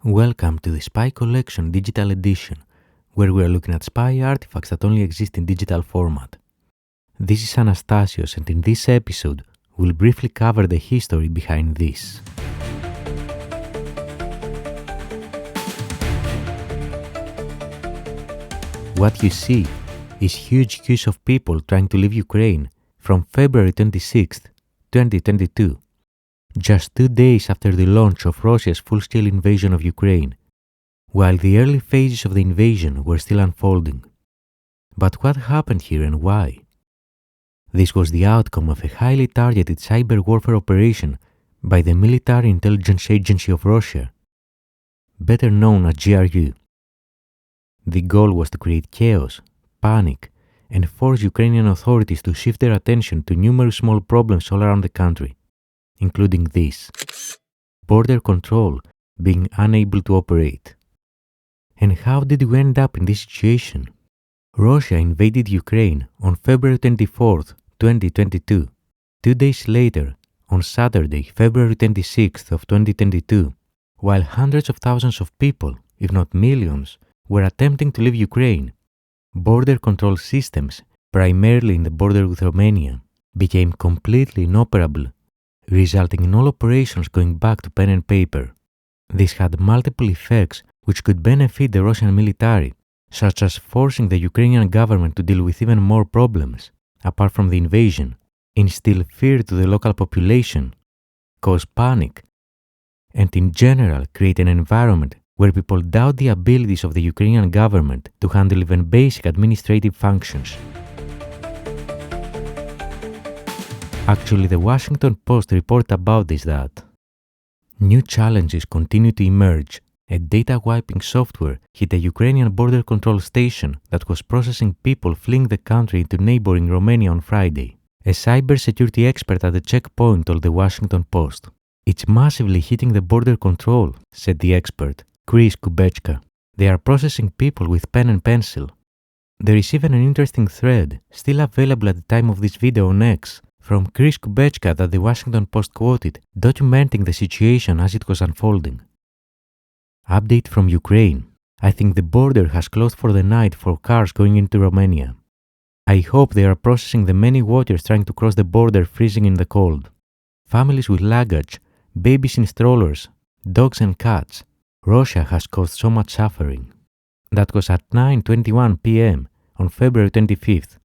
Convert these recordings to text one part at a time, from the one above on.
Welcome to the Spy Collection Digital Edition, where we are looking at spy artifacts that only exist in digital format. This is Anastasios, and in this episode, we'll briefly cover the history behind this. What you see is huge queues of people trying to leave Ukraine from February 26, 2022. Just 2 days after the launch of Russia's full-scale invasion of Ukraine, while the early phases of the invasion were still unfolding. But what happened here and why? This was the outcome of a highly targeted cyber warfare operation by the Military Intelligence Agency of Russia, better known as GRU. The goal was to create chaos, panic, and force Ukrainian authorities to shift their attention to numerous small problems all around the country, including this: border control being unable to operate. And how did we end up in this situation? Russia invaded Ukraine on February 24, 2022. 2 days later, on Saturday, February 26th of 2022, while hundreds of thousands of people, if not millions, were attempting to leave Ukraine, border control systems, primarily in the border with Romania, became completely inoperable, resulting in all operations going back to pen and paper. This had multiple effects which could benefit the Russian military, such as forcing the Ukrainian government to deal with even more problems, apart from the invasion, instill fear to the local population, cause panic, and in general create an environment where people doubt the abilities of the Ukrainian government to handle even basic administrative functions. Actually, the Washington Post reported about this that new challenges continue to emerge. A data wiping software hit a Ukrainian border control station that was processing people fleeing the country into neighboring Romania on Friday. A cybersecurity expert at the checkpoint told the Washington Post. "It's massively hitting the border control," said the expert, Chris Kubechka. "They are processing people with pen and pencil." There is even an interesting thread, still available at the time of this video on X, from Chris Kubechka that the Washington Post quoted, documenting the situation as it was unfolding. Update from Ukraine. I think the border has closed for the night for cars going into Romania. I hope they are processing the many waters trying to cross the border freezing in the cold. Families with luggage, babies in strollers, dogs and cats. Russia has caused so much suffering. That was at 9:21 p.m. on February 25th.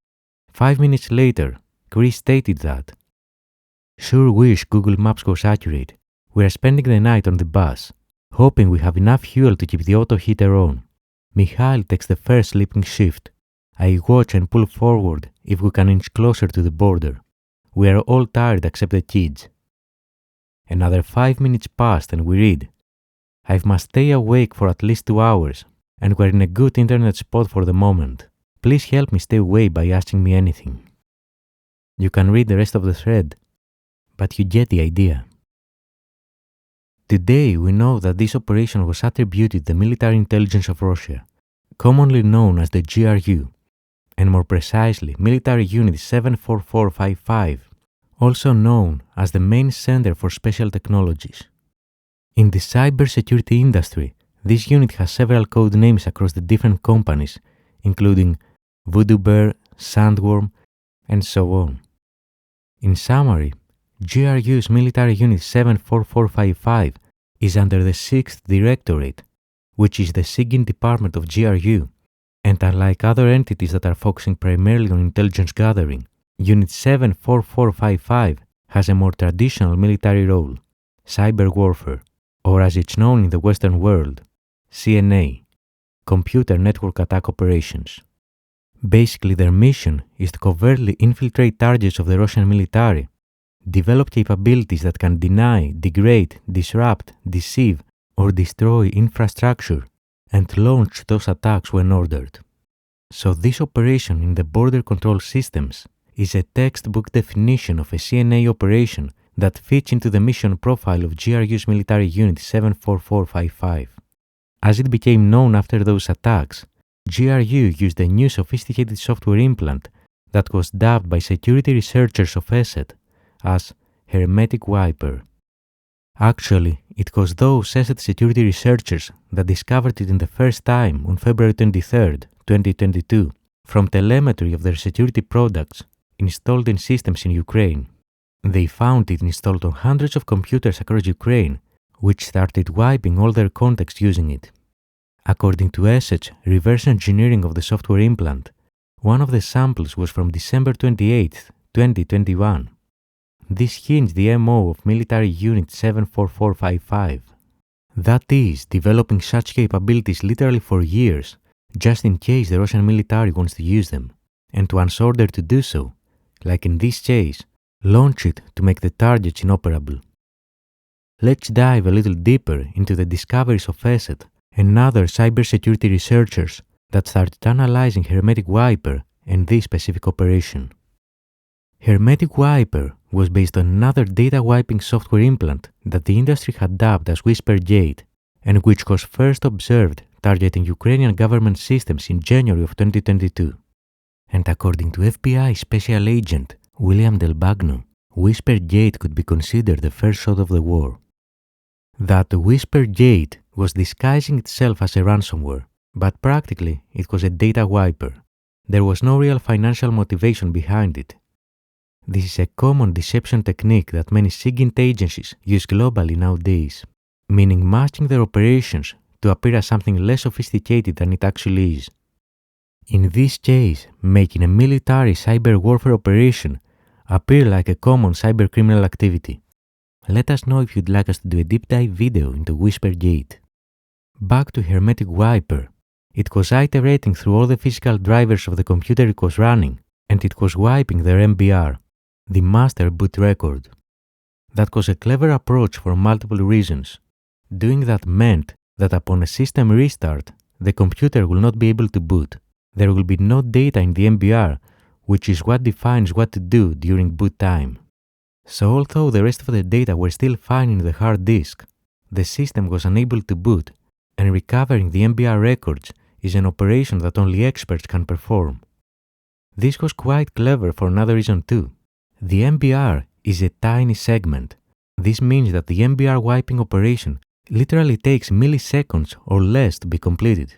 5 minutes later, Chris stated that, "Sure wish Google Maps was accurate. We are spending the night on the bus, hoping we have enough fuel to keep the auto heater on. Mikhail takes the first sleeping shift. I watch and pull forward if we can inch closer to the border. We are all tired except the kids." Another 5 minutes passed and we read, "I must stay awake for at least 2 hours, and we're in a good internet spot for the moment. Please help me stay away by asking me anything." You can read the rest of the thread, but you get the idea. Today, we know that this operation was attributed to the military intelligence of Russia, commonly known as the GRU, and more precisely, Military Unit 74455, also known as the Main Center for Special Technologies. In the cybersecurity industry, this unit has several code names across the different companies, including Voodoo Bear, Sandworm, and so on. In summary, GRU's Military Unit 74455 is under the 6th Directorate, which is the SIGINT department of GRU, and unlike other entities that are focusing primarily on intelligence gathering, Unit 74455 has a more traditional military role, cyber warfare, or as it's known in the Western world, CNA, Computer Network Attack Operations. Basically, their mission is to covertly infiltrate targets of the Russian military, develop capabilities that can deny, degrade, disrupt, deceive, or destroy infrastructure, and launch those attacks when ordered. So this operation in the border control systems is a textbook definition of a CNA operation that fits into the mission profile of GRU's Military Unit 74455. As it became known after those attacks, GRU used a new sophisticated software implant that was dubbed by security researchers of ESET as HermeticWiper. Actually, it was those ESET security researchers that discovered it in the first time on February 23, 2022, from telemetry of their security products installed in systems in Ukraine. They found it installed on hundreds of computers across Ukraine, which started wiping all their contacts using it. According to ESET's reverse engineering of the software implant, one of the samples was from December 28, 2021. This hinged the MO of Military Unit 74455. That is, developing such capabilities literally for years, just in case the Russian military wants to use them, and once ordered to do so, like in this case, launch it to make the targets inoperable. Let's dive a little deeper into the discoveries of ESET and other cybersecurity researchers that started analyzing HermeticWiper and this specific operation. HermeticWiper was based on another data wiping software implant that the industry had dubbed as WhisperGate and which was first observed targeting Ukrainian government systems in January of 2022. And according to FBI Special Agent William Del Bagno, WhisperGate could be considered the first shot of the war. That WhisperGate was disguising itself as a ransomware, but practically it was a data wiper. There was no real financial motivation behind it. This is a common deception technique that many SIGINT agencies use globally nowadays, meaning masking their operations to appear as something less sophisticated than it actually is. In this case, making a military cyber warfare operation appear like a common cybercriminal activity. Let us know if you'd like us to do a deep dive video into WhisperGate. Back to HermeticWiper. It was iterating through all the physical drivers of the computer it was running, and it was wiping their MBR, the master boot record. That was a clever approach for multiple reasons. Doing that meant that upon a system restart, the computer will not be able to boot. There will be no data in the MBR, which is what defines what to do during boot time. So although the rest of the data were still fine in the hard disk, the system was unable to boot, and recovering the MBR records is an operation that only experts can perform. This was quite clever for another reason too. The MBR is a tiny segment. This means that the MBR wiping operation literally takes milliseconds or less to be completed.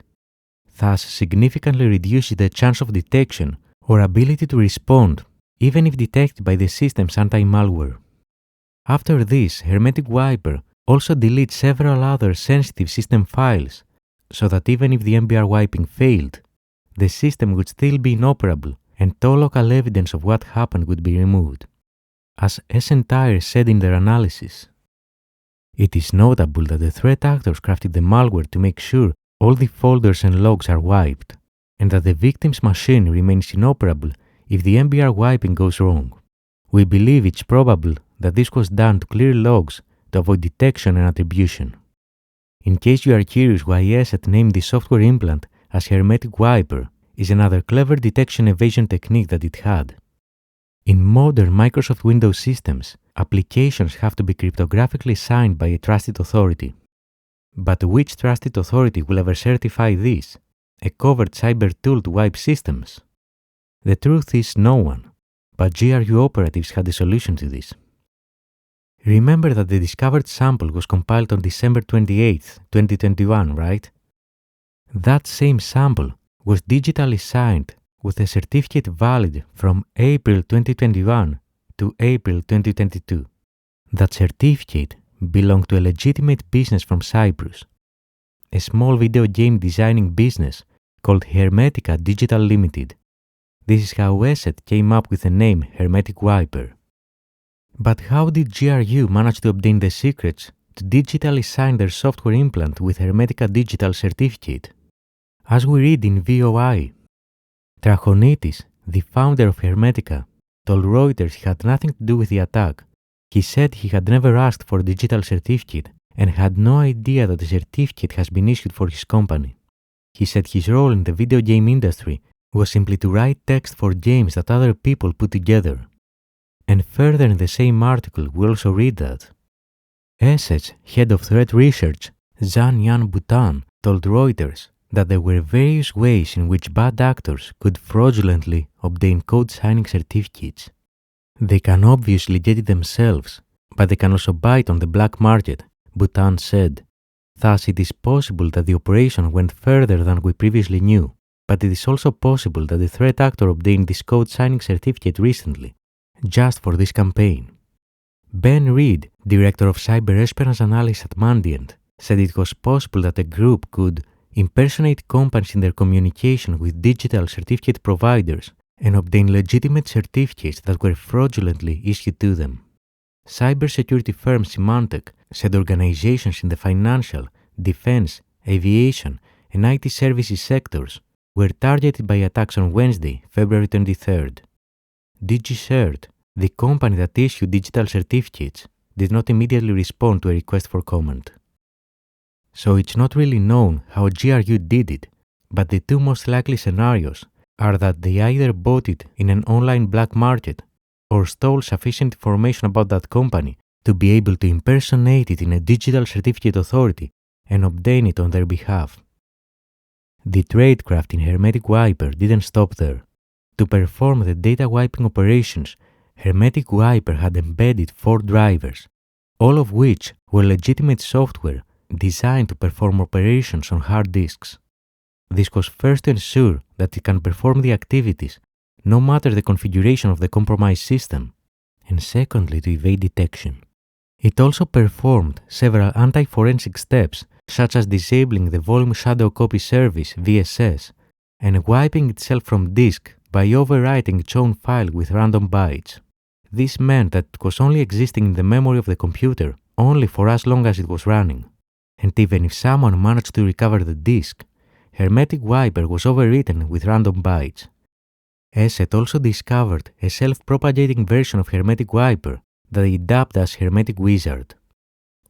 Thus significantly reduces the chance of detection or ability to respond, even if detected by the system's anti-malware. After this, HermeticWiper also deletes several other sensitive system files, so that even if the MBR wiping failed, the system would still be inoperable and all local evidence of what happened would be removed. As ESET said in their analysis, it is notable that the threat actors crafted the malware to make sure all the folders and logs are wiped, and that the victim's machine remains inoperable if the MBR wiping goes wrong. We believe it's probable that this was done to clear logs to avoid detection and attribution. In case you are curious why ESET named the software implant as HermeticWiper, is another clever detection evasion technique that it had. In modern Microsoft Windows systems, applications have to be cryptographically signed by a trusted authority. But which trusted authority will ever certify this? A covert cyber tool to wipe systems? The truth is no one, but GRU operatives had a solution to this. Remember that the discovered sample was compiled on December 28, 2021, right? That same sample was digitally signed with a certificate valid from April 2021 to April 2022. That certificate belonged to a legitimate business from Cyprus, a small video game designing business called Hermetica Digital Limited. This is how ESET came up with the name HermeticWiper. But how did GRU manage to obtain the secrets to digitally sign their software implant with Hermetica Digital Certificate? As we read in VOI, Trachonitis, the founder of Hermetica, told Reuters he had nothing to do with the attack. He said he had never asked for a digital certificate and had no idea that a certificate has been issued for his company. He said his role in the video game industry was simply to write text for games that other people put together. And further in the same article, we also read that ESET's head of threat research, Zhan-Yan Bhutan, told Reuters that there were various ways in which bad actors could fraudulently obtain code signing certificates. They can obviously get it themselves, but they can also buy it on the black market Bhutan said. Thus, it is possible that the operation went further than we previously knew, but it is also possible that the threat actor obtained this code signing certificate recently, just for this campaign. Ben Reed, director of cyber espionage analysis at Mandiant, said it was possible that a group could impersonate companies in their communication with digital certificate providers and obtain legitimate certificates that were fraudulently issued to them. Cybersecurity firm Symantec said organizations in the financial, defense, aviation, and IT services sectors were targeted by attacks on Wednesday, February 23rd. GTsST, the company that issued digital certificates, did not immediately respond to a request for comment. So it's not really known how GRU did it, but the two most likely scenarios are that they either bought it in an online black market or stole sufficient information about that company to be able to impersonate it in a digital certificate authority and obtain it on their behalf. The tradecraft in HermeticWiper didn't stop there. To perform the data wiping operations, HermeticWiper had embedded 4 drivers, all of which were legitimate software designed to perform operations on hard disks. This was first to ensure that it can perform the activities no matter the configuration of the compromised system, and secondly to evade detection. It also performed several anti-forensic steps such as disabling the volume shadow copy service VSS and wiping itself from disk by overwriting its own file with random bytes. This meant that it was only existing in the memory of the computer only for as long as it was running. And even if someone managed to recover the disk, HermeticWiper was overwritten with random bytes. ESET also discovered a self-propagating version of HermeticWiper that they dubbed as HermeticWizard.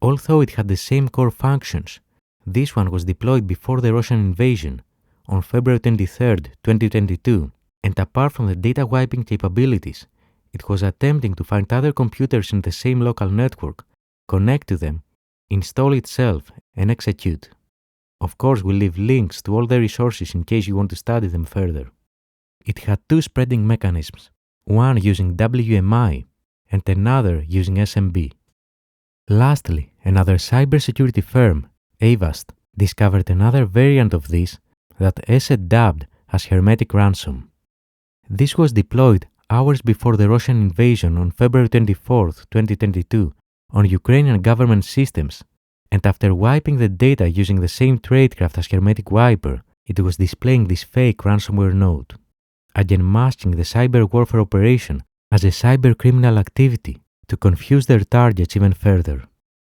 Although it had the same core functions, this one was deployed before the Russian invasion on February 23, 2022, and apart from the data wiping capabilities, it was attempting to find other computers in the same local network, connect to them, install itself, and execute. Of course, we'll leave links to all the resources in case you want to study them further. It had 2 spreading mechanisms, one using WMI and another using SMB. Lastly, another cybersecurity firm, Avast, discovered another variant of this that ESET dubbed as HermeticRansom. This was deployed hours before the Russian invasion on February 24, 2022, on Ukrainian government systems, and after wiping the data using the same tradecraft as HermeticWiper, it was displaying this fake ransomware node, again masking the cyber warfare operation as a cybercriminal activity to confuse their targets even further.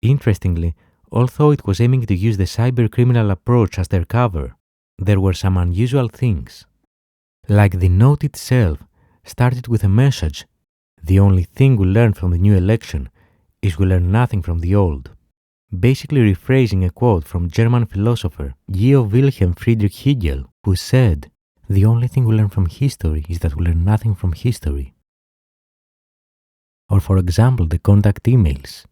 Interestingly, although it was aiming to use the cybercriminal approach as their cover, there were some unusual things. Like the note itself started with a message, "The only thing we learn from the new election is we learn nothing from the old," basically rephrasing a quote from German philosopher Georg Wilhelm Friedrich Hegel, who said, "The only thing we learn from history is that we learn nothing from history." Or for example, the contact emails.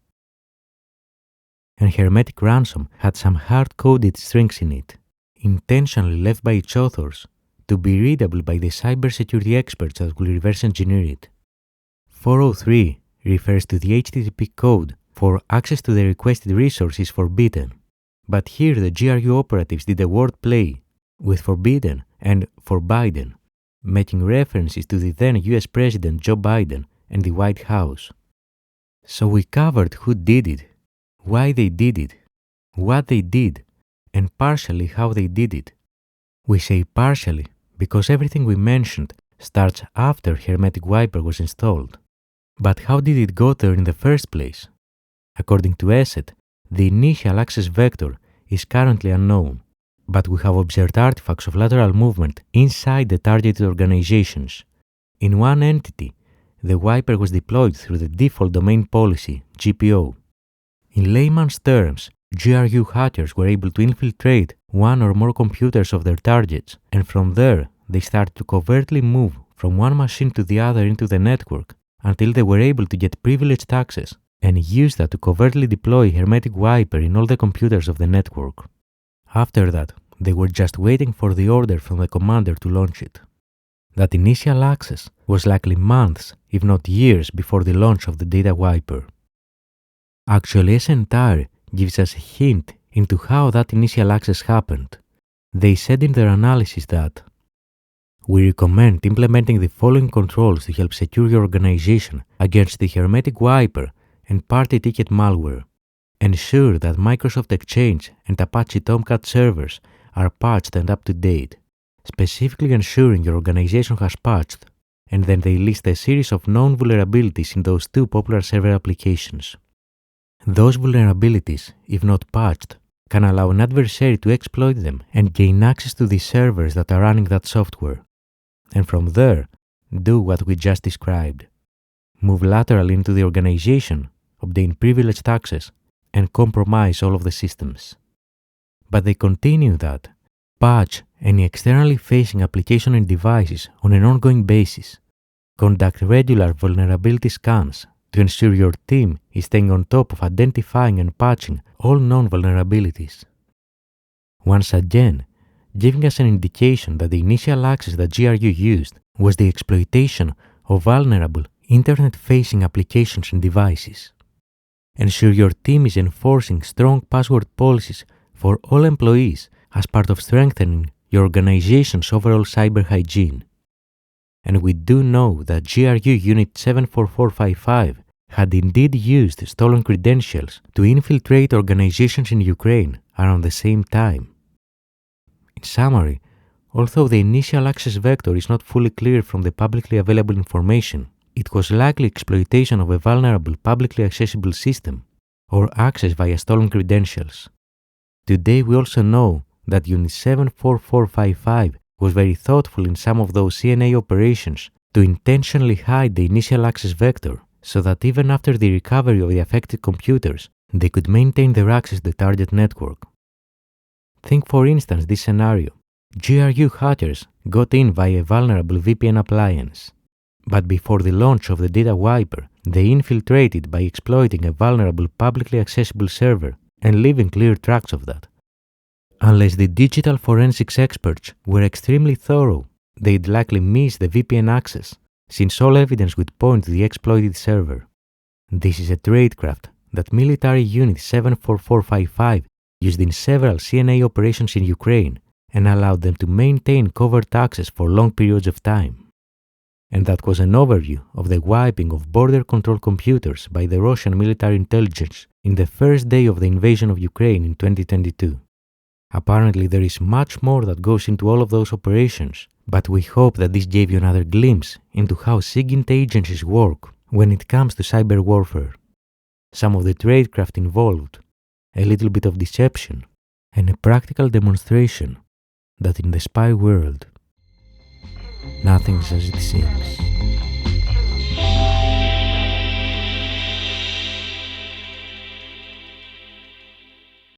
And HermeticRansom had some hard-coded strings in it, intentionally left by its authors to be readable by the cybersecurity experts that will reverse engineer it. 403 refers to the HTTP code for access to the requested resource is forbidden, but here the GRU operatives did a word play with forbidden and for Biden, making references to the then US President Joe Biden and the White House. So we covered who did it, why they did it, what they did, and partially how they did it. We say partially because everything we mentioned starts after HermeticWiper was installed. But how did it go there in the first place? According to ESET, the initial access vector is currently unknown, but we have observed artifacts of lateral movement inside the targeted organizations. In one entity, the wiper was deployed through the default domain policy, GPO. In layman's terms, GRU hackers were able to infiltrate one or more computers of their targets, and from there, they started to covertly move from one machine to the other into the network until they were able to get privileged access and use that to covertly deploy HermeticWiper in all the computers of the network. After that, they were just waiting for the order from the commander to launch it. That initial access was likely months, if not years, before the launch of the data wiper. Actually, as entire gives us a hint into how that initial access happened. They said in their analysis that we recommend implementing the following controls to help secure your organization against the HermeticWiper and party ticket malware. Ensure that Microsoft Exchange and Apache Tomcat servers are patched and up to date, specifically ensuring your organization has patched, and then they list a series of known vulnerabilities in those two popular server applications. Those vulnerabilities, if not patched, can allow an adversary to exploit them and gain access to the servers that are running that software. And from there, do what we just described. Move laterally into the organization, obtain privileged access, and compromise all of the systems. But they continue that patch any externally facing application and devices on an ongoing basis. Conduct regular vulnerability scans to ensure your team is staying on top of identifying and patching all known vulnerabilities. Once again, giving us an indication that the initial access that GRU used was the exploitation of vulnerable internet-facing applications and devices. Ensure your team is enforcing strong password policies for all employees as part of strengthening your organization's overall cyber hygiene. And we do know that GRU Unit 74455 had indeed used stolen credentials to infiltrate organizations in Ukraine around the same time. In summary, although the initial access vector is not fully clear from the publicly available information, it was likely exploitation of a vulnerable publicly accessible system or access via stolen credentials. Today we also know that Unit 74455 was very thoughtful in some of those CNA operations to intentionally hide the initial access vector so that even after the recovery of the affected computers, they could maintain their access to the target network. Think for instance this scenario. GRU hackers got in via a vulnerable VPN appliance. But before the launch of the data wiper, they infiltrated by exploiting a vulnerable publicly accessible server and leaving clear tracks of that. Unless the digital forensics experts were extremely thorough, they'd likely miss the VPN access, since all evidence would point to the exploited server. This is a tradecraft that Military Unit 74455 used in several CNA operations in Ukraine and allowed them to maintain covert access for long periods of time. And that was an overview of the wiping of border control computers by the Russian military intelligence in the first day of the invasion of Ukraine in 2022. Apparently there is much more that goes into all of those operations, but we hope that this gave you another glimpse into how SIGINT agencies work when it comes to cyber warfare. Some of the tradecraft involved, a little bit of deception, and a practical demonstration that in the spy world, nothing's as it seems.